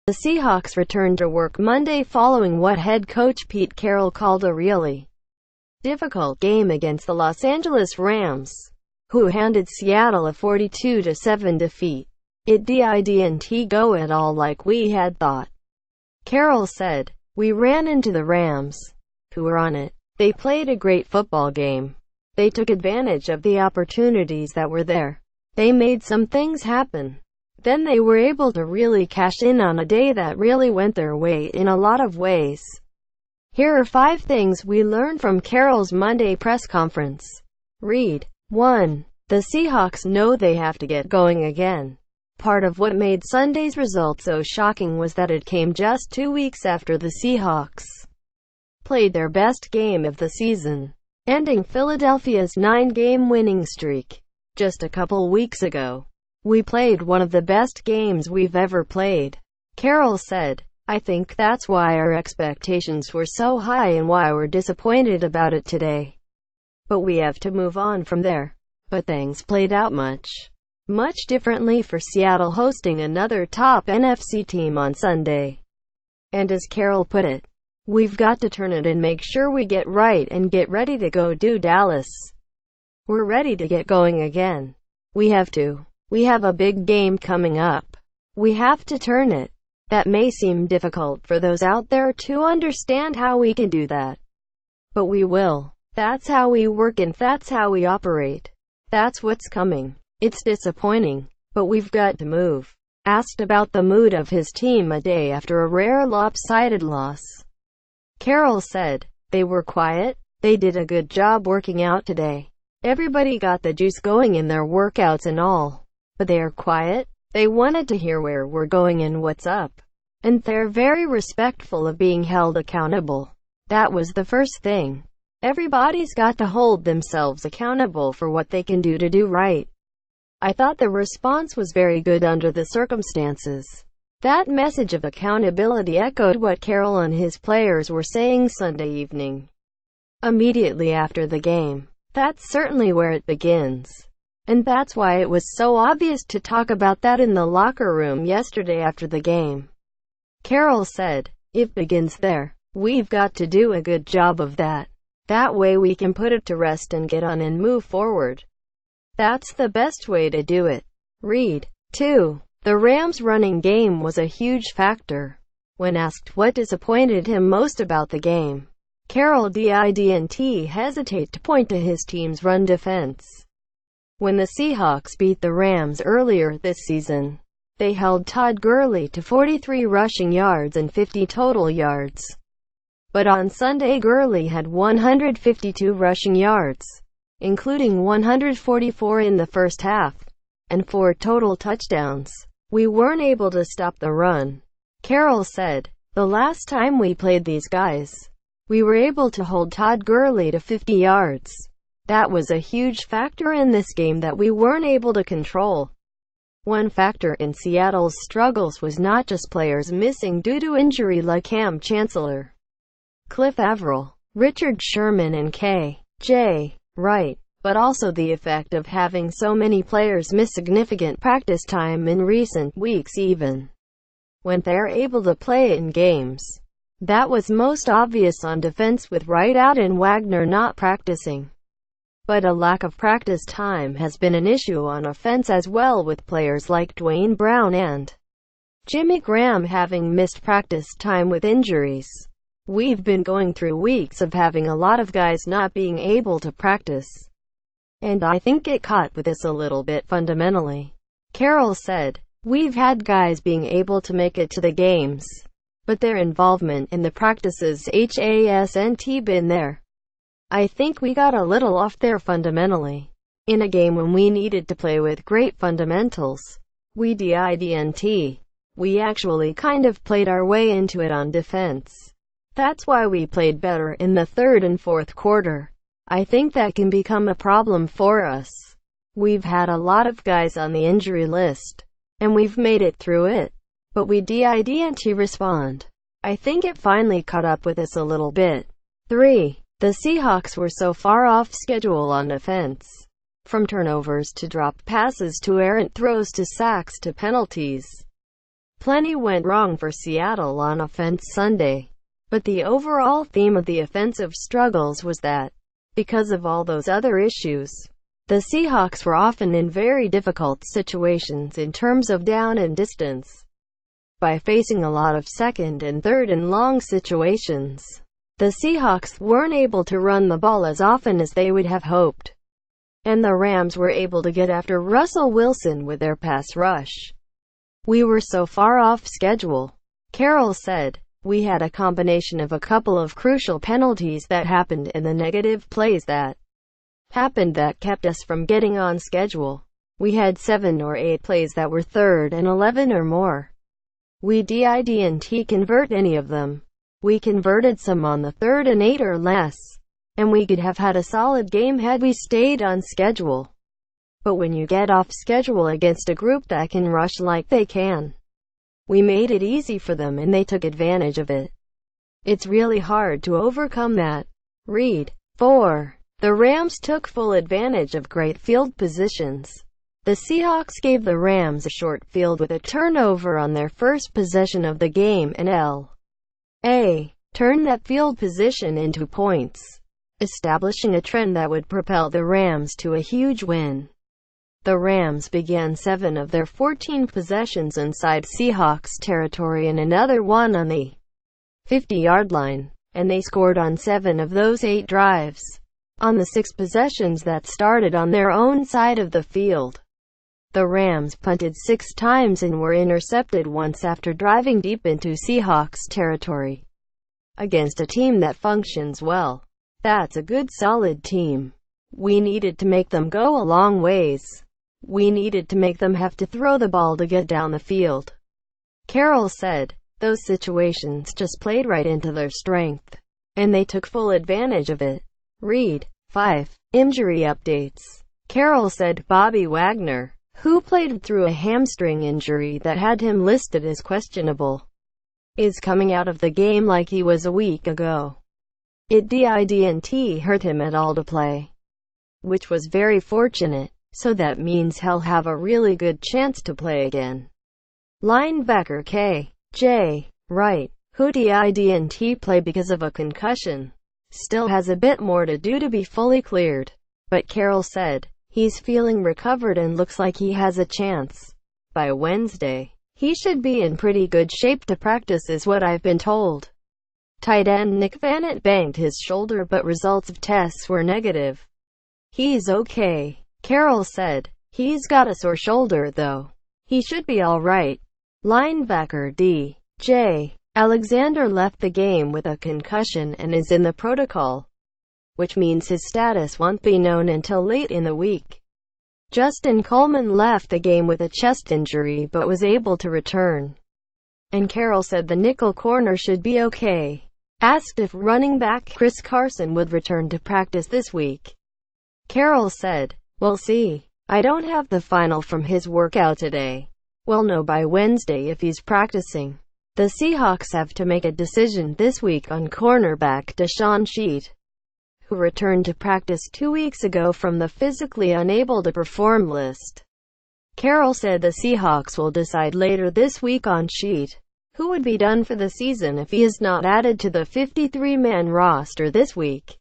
The Seahawks returned to work Monday following what head coach Pete Carroll called a really difficult game against the Los Angeles Rams, who handed Seattle a 42-7 defeat. It didn't go at all like we had thought. Carroll said, "We ran into the Rams, who were on it. They played a great football game. They took advantage of the opportunities that were there. They made some things happen. Then they were able to really cash in on a day that really went their way in a lot of ways." Here are 5 things we learned from Carroll's Monday press conference. Read. 1. The Seahawks know they have to get going again. Part of what made Sunday's result so shocking was that it came just 2 weeks after the Seahawks played their best game of the season, ending Philadelphia's 9-game winning streak. Just a couple weeks ago, we played one of the best games we've ever played, Carroll said. "I think that's why our expectations were so high and why we're disappointed about it today. But we have to move on from there." But things played out much differently for Seattle hosting another top NFC team on Sunday. And as Carroll put it, "We've got to turn it and make sure we get right and get ready to go do Dallas. We're ready to get going again. We have to. We have a big game coming up. We have to turn it." That may seem difficult for those out there to understand how we can do that. But we will. That's how we work and that's how we operate. That's what's coming. It's disappointing, but we've got to move. Asked about the mood of his team a day after a rare lopsided loss, Carroll said, "They were quiet. They did a good job working out today. Everybody got the juice going in their workouts and all. But they are quiet. They wanted to hear where we're going and what's up. And they're very respectful of being held accountable. That was the first thing. Everybody's got to hold themselves accountable for what they can do to do right." I thought the response was very good under the circumstances. That message of accountability echoed what Carroll and his players were saying Sunday evening, immediately after the game. That's certainly where it begins. And that's why it was so obvious to talk about that in the locker room yesterday after the game. Carroll said, "It begins there. We've got to do a good job of that. That way we can put it to rest and get on and move forward. That's the best way to do it." Read. 2. The Rams' running game was a huge factor. When asked what disappointed him most about the game, Carroll didn't hesitate to point to his team's run defense. When the Seahawks beat the Rams earlier this season, they held Todd Gurley to 43 rushing yards and 50 total yards. But on Sunday Gurley had 152 rushing yards, including 144 in the first half, and 4 total touchdowns. "We weren't able to stop the run," Carroll said. "The last time we played these guys, we were able to hold Todd Gurley to 50 yards. That was a huge factor in this game that we weren't able to control." One factor in Seattle's struggles was not just players missing due to injury like Cam Chancellor, Cliff Avril, Richard Sherman and K.J. Wright, but also the effect of having so many players miss significant practice time in recent weeks even when they're able to play in games. That was most obvious on defense with Wright out and Wagner not practicing. But a lack of practice time has been an issue on offense as well, with players like Dwayne Brown and Jimmy Graham having missed practice time with injuries. We've been going through weeks of having a lot of guys not being able to practice. And I think it caught with us a little bit fundamentally. Carroll said, "We've had guys being able to make it to the games, but their involvement in the practices hasn't been there. I think we got a little off there fundamentally. In a game when we needed to play with great fundamentals, we didn't. We actually kind of played our way into it on defense. That's why we played better in the third and fourth quarter. I think that can become a problem for us. We've had a lot of guys on the injury list, and we've made it through it, but we didn't respond. I think it finally caught up with us a little bit." 3. The Seahawks were so far off schedule on offense. From turnovers to dropped passes to errant throws to sacks to penalties. Plenty went wrong for Seattle on offense Sunday. But the overall theme of the offensive struggles was that, because of all those other issues, the Seahawks were often in very difficult situations in terms of down and distance. By facing a lot of second and third and long situations, the Seahawks weren't able to run the ball as often as they would have hoped. And the Rams were able to get after Russell Wilson with their pass rush. "We were so far off schedule," Carrolls said. "We had a combination of a couple of crucial penalties that happened and the negative plays that happened that kept us from getting on schedule. We had 7 or 8 plays that were 3rd and 11 or more. We didn't convert any of them. We converted some on the 3rd and 8 or less. And we could have had a solid game had we stayed on schedule. But when you get off schedule against a group that can rush like they can, we made it easy for them and they took advantage of it. It's really hard to overcome that." Read. 4. The Rams took full advantage of great field positions. The Seahawks gave the Rams a short field with a turnover on their first possession of the game and L.A. turned that field position into points, establishing a trend that would propel the Rams to a huge win. The Rams began 7 of their 14 possessions inside Seahawks territory and another one on the 50-yard line, and they scored on 7 of those 8 drives. On the 6 possessions that started on their own side of the field, the Rams punted 6 times and were intercepted once after driving deep into Seahawks territory. Against a team that functions well, that's a good solid team. We needed to make them go a long ways. We needed to make them have to throw the ball to get down the field," Carrolls said. "Those situations just played right into their strength, and they took full advantage of it." Read. 5. Injury updates. Carrolls said Bobby Wagner, who played through a hamstring injury that had him listed as questionable, is coming out of the game like he was a week ago. It didn't hurt him at all to play, which was very fortunate, so that means he'll have a really good chance to play again. Linebacker K.J. Wright, who didn't play because of a concussion, still has a bit more to do to be fully cleared, but Carrolls said, "He's feeling recovered and looks like he has a chance. By Wednesday, he should be in pretty good shape to practice is what I've been told." Tight end Nick Vannett banged his shoulder but results of tests were negative. "He's okay," Carrolls said. "He's got a sore shoulder though. He should be alright." Linebacker D.J. Alexander left the game with a concussion and is in the protocol, which means his status won't be known until late in the week. Justin Coleman left the game with a chest injury but was able to return, and Carrolls said the nickel corner should be okay. Asked if running back Chris Carson would return to practice this week, Carrolls said, "We'll see. I don't have the final from his workout today. We'll know by Wednesday if he's practicing." The Seahawks have to make a decision this week on cornerback Deshaun Sheet, who returned to practice 2 weeks ago from the physically unable to perform list. Carrolls said the Seahawks will decide later this week on Sheet, who would be done for the season if he is not added to the 53-man roster this week.